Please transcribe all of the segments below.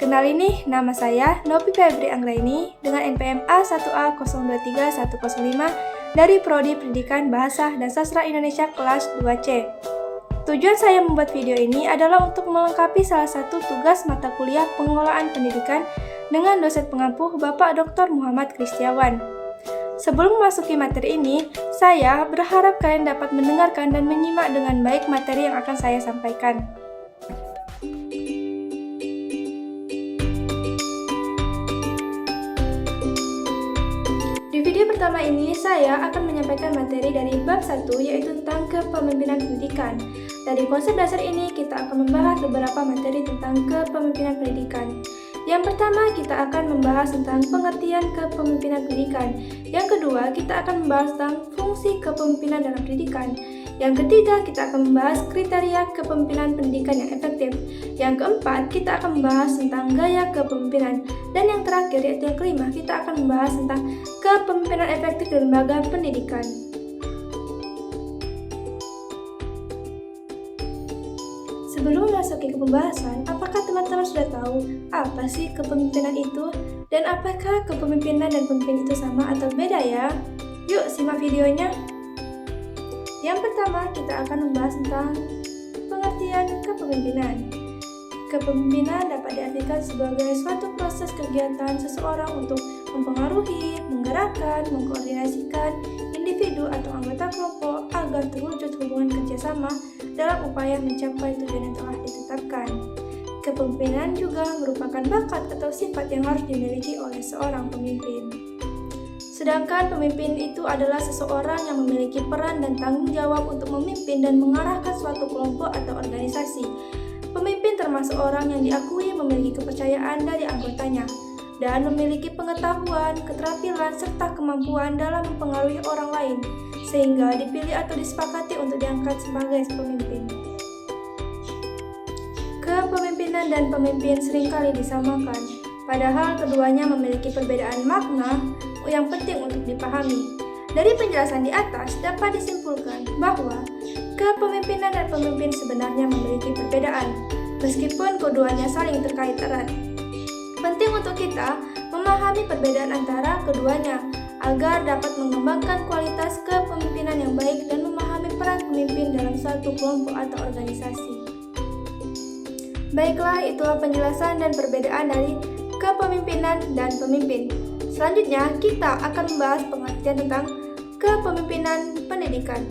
Kenalin nih, nama saya Novi Febri Anggraini dengan NPM A1A023105 dari Prodi Pendidikan Bahasa dan Sastra Indonesia kelas 2C. Tujuan saya membuat video ini adalah untuk melengkapi salah satu tugas mata kuliah pengelolaan pendidikan dengan dosen pengampu Bapak Dr. Muhammad Kristiawan. Sebelum memasuki materi ini, saya berharap kalian dapat mendengarkan dan menyimak dengan baik materi yang akan saya sampaikan. Di video pertama ini, saya akan menyampaikan materi dari bab 1, yaitu tentang kepemimpinan pendidikan. Dari konsep dasar ini, kita akan membahas beberapa materi tentang kepemimpinan pendidikan. Yang pertama, kita akan membahas tentang pengertian kepemimpinan pendidikan. Yang kedua, kita akan membahas tentang fungsi kepemimpinan dalam pendidikan. Yang ketiga, kita akan membahas kriteria kepemimpinan pendidikan yang efektif. Yang keempat, kita akan membahas tentang gaya kepemimpinan. Dan yang terakhir, yaitu yang kelima, kita akan membahas tentang kepemimpinan efektif di lembaga pendidikan. Sebelum memasuki ke pembahasan, apakah teman-teman sudah tahu apa sih kepemimpinan itu? Dan apakah kepemimpinan dan pemimpin itu sama atau beda ya? Yuk simak videonya. Yang pertama, kita akan membahas tentang pengertian kepemimpinan. Kepemimpinan dapat diartikan sebagai suatu proses kegiatan seseorang untuk mempengaruhi, menggerakkan, mengkoordinasikan individu atau anggota kelompok agar terwujud hubungan kerjasama dalam upaya mencapai tujuan yang telah ditetapkan. Kepemimpinan juga merupakan bakat atau sifat yang harus dimiliki oleh seorang pemimpin. Sedangkan pemimpin itu adalah seseorang yang memiliki peran dan tanggung jawab untuk memimpin dan mengarahkan suatu kelompok atau organisasi. Pemimpin termasuk orang yang diakui memiliki kepercayaan dari anggotanya dan memiliki pengetahuan, keterampilan, serta kemampuan dalam mempengaruhi orang lain, sehingga dipilih atau disepakati untuk diangkat sebagai pemimpin. Kepemimpinan dan pemimpin seringkali disamakan, padahal keduanya memiliki perbedaan makna yang penting untuk dipahami. Dari penjelasan di atas dapat disimpulkan bahwa kepemimpinan dan pemimpin sebenarnya memiliki perbedaan, meskipun keduanya saling terkait erat. Penting untuk kita memahami perbedaan antara keduanya agar dapat mengembangkan kualitas kepemimpinan yang baik dan memahami peran pemimpin dalam suatu kelompok atau organisasi. Baiklah, itulah penjelasan dan perbedaan dari kepemimpinan dan pemimpin. Selanjutnya, kita akan membahas pengertian tentang kepemimpinan pendidikan.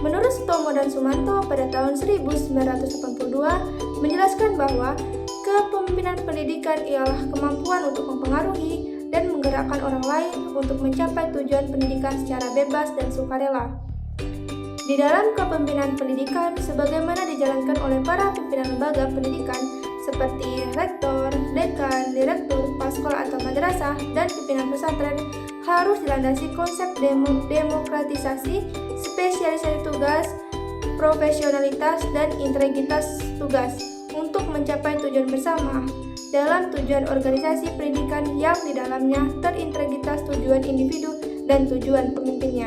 Menurut Sutomo dan Sumanto pada tahun 1982 menjelaskan bahwa kepemimpinan pendidikan ialah kemampuan untuk mempengaruhi dan menggerakkan orang lain untuk mencapai tujuan pendidikan secara bebas dan sukarela. Di dalam kepemimpinan pendidikan, sebagaimana dijalankan oleh para pimpinan lembaga pendidikan seperti rektor, dekan, direktur, kepala sekolah atau madrasah, dan pimpinan pesantren, harus dilandasi konsep demokratisasi, spesialisasi tugas, profesionalitas, dan integritas tugas untuk mencapai tujuan bersama dalam tujuan organisasi pendidikan yang di dalamnya terintegritas tujuan individu dan tujuan pemimpinnya.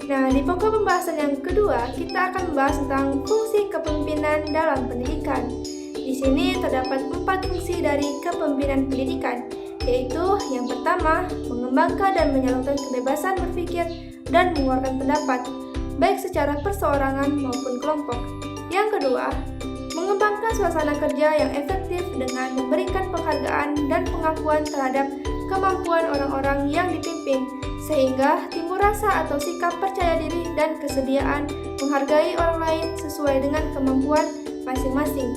Nah, di pokok pembahasan yang kedua, kita akan membahas tentang fungsi kepemimpinan dalam pendidikan. Di sini terdapat 4 fungsi dari kepemimpinan pendidikan, yaitu yang pertama, mengembangkan dan menyalurkan kebebasan berpikir dan mengeluarkan pendapat, baik secara perseorangan maupun kelompok. Yang kedua, mengembangkan suasana kerja yang efektif dengan memberikan penghargaan dan pengakuan terhadap kemampuan orang-orang yang dipimpin, sehingga timbul rasa atau sikap percaya diri dan kesediaan menghargai orang lain sesuai dengan kemampuan masing-masing.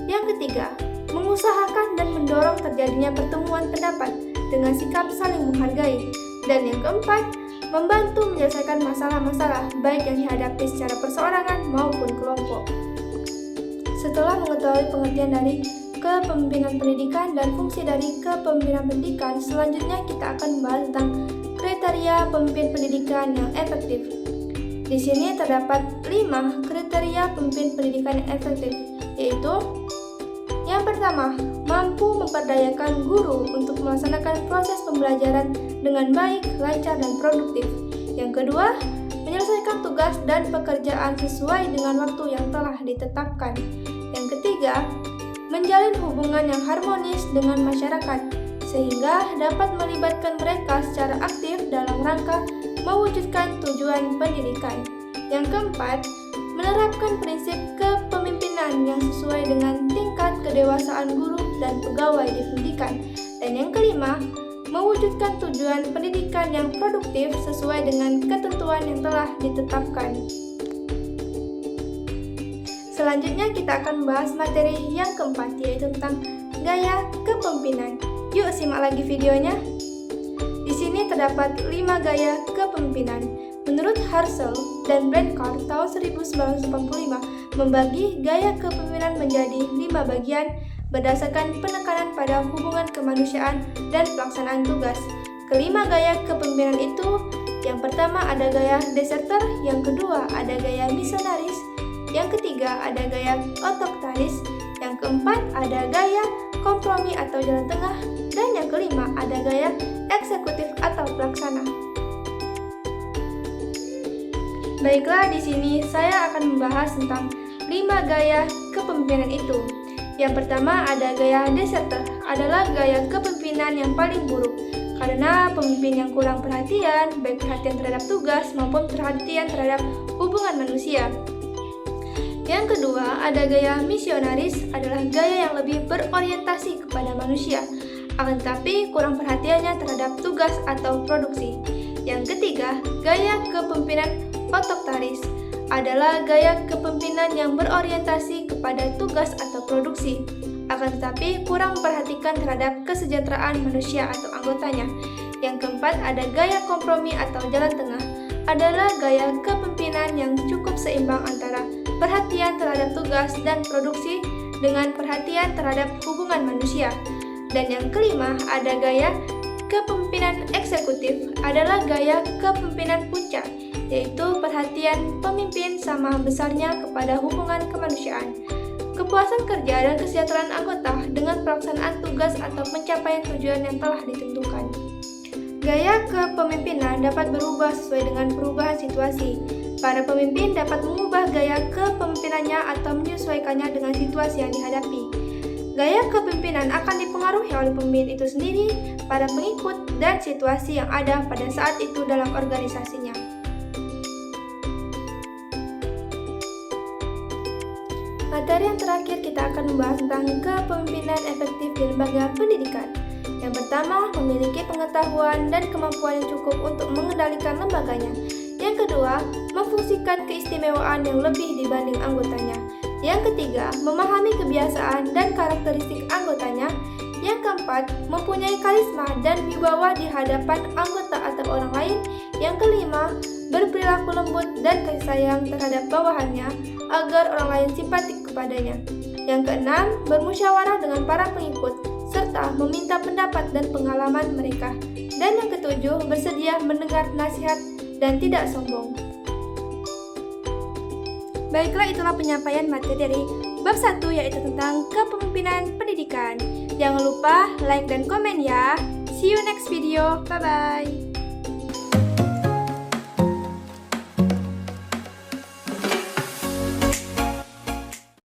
Yang ketiga, mengusahakan dan mendorong terjadinya pertemuan pendapat dengan sikap saling menghargai. Dan yang keempat, membantu menyelesaikan masalah-masalah baik yang dihadapi secara perseorangan maupun kelompok. Setelah mengetahui pengertian dari kepemimpinan pendidikan dan fungsi dari kepemimpinan pendidikan, selanjutnya kita akan membahas tentang kriteria pemimpin pendidikan yang efektif. Di sini terdapat 5 kriteria pemimpin pendidikan yang efektif, yaitu yang pertama, mampu memperdayakan guru untuk melaksanakan proses pembelajaran dengan baik, lancar, dan produktif. Yang kedua, menyelesaikan tugas dan pekerjaan sesuai dengan waktu yang telah ditetapkan. Yang ketiga, menjalin hubungan yang harmonis dengan masyarakat, sehingga dapat melibatkan mereka secara aktif dalam rangka mewujudkan tujuan pendidikan. Yang keempat, menerapkan prinsip kepemimpinan yang sesuai dengan tingkat kedewasaan guru dan pegawai di pendidikan. Dan yang kelima, mewujudkan tujuan pendidikan yang produktif sesuai dengan ketentuan yang telah ditetapkan. Selanjutnya kita akan membahas materi yang keempat, yaitu tentang gaya kepemimpinan. Yuk simak lagi videonya. Di sini terdapat 5 gaya kepemimpinan. Menurut Hartzell dan Blanchard tahun 1985 membagi gaya kepemimpinan menjadi 5 bagian berdasarkan penekanan pada hubungan kemanusiaan dan pelaksanaan tugas. Kelima gaya kepemimpinan itu, yang pertama ada gaya deserter, yang kedua ada gaya misionaris, yang ketiga ada gaya otoritaris, yang keempat ada gaya kompromi atau jalan tengah, dan yang kelima ada gaya eksekutif atau pelaksana. Baiklah, di sini saya akan membahas tentang 5 gaya kepemimpinan itu. Yang pertama ada gaya deserter, adalah gaya kepemimpinan yang paling buruk karena pemimpin yang kurang perhatian, baik perhatian terhadap tugas maupun perhatian terhadap hubungan manusia. Yang kedua, ada gaya misionaris, adalah gaya yang lebih berorientasi kepada manusia, akan tetapi kurang perhatiannya terhadap tugas atau produksi. Yang ketiga, gaya kepemimpinan otoritaris, adalah gaya kepemimpinan yang berorientasi kepada tugas atau produksi, akan tetapi kurang memperhatikan terhadap kesejahteraan manusia atau anggotanya. Yang keempat, ada gaya kompromi atau jalan tengah, adalah gaya kepemimpinan yang cukup seimbang antara perhatian terhadap tugas dan produksi dengan perhatian terhadap hubungan manusia. Dan yang kelima, ada gaya kepemimpinan eksekutif, adalah gaya kepemimpinan puncak, yaitu perhatian pemimpin sama besarnya kepada hubungan kemanusiaan, kepuasan kerja dan kesejahteraan anggota dengan pelaksanaan tugas atau pencapaian tujuan yang telah ditentukan. Gaya kepemimpinan dapat berubah sesuai dengan perubahan situasi. Para pemimpin dapat mengubah gaya kepemimpinannya atau menyesuaikannya dengan situasi yang dihadapi. Gaya kepemimpinan akan dipengaruhi oleh pemimpin itu sendiri, para pengikut, dan situasi yang ada pada saat itu dalam organisasinya. Materi yang terakhir kita akan membahas tentang kepemimpinan efektif di lembaga pendidikan. Yang pertama, memiliki pengetahuan dan kemampuan yang cukup untuk mengendalikan lembaganya. Yang kedua, memfungsikan keistimewaan yang lebih dibanding anggotanya. Yang ketiga, memahami kebiasaan dan karakteristik anggotanya. Yang keempat, mempunyai karisma dan wibawa di hadapan anggota atau orang lain. Yang kelima, berperilaku lembut dan kasih sayang terhadap bawahannya agar orang lain simpatik kepadanya. Yang keenam, bermusyawarah dengan para pengikut serta meminta pendapat dan pengalaman mereka. Dan yang ketujuh, bersedia mendengar nasihat dan tidak sombong. Baiklah, itulah penyampaian materi dari bab 1, yaitu tentang kepemimpinan pendidikan. Jangan lupa like dan komen ya. See you next video. Bye-bye.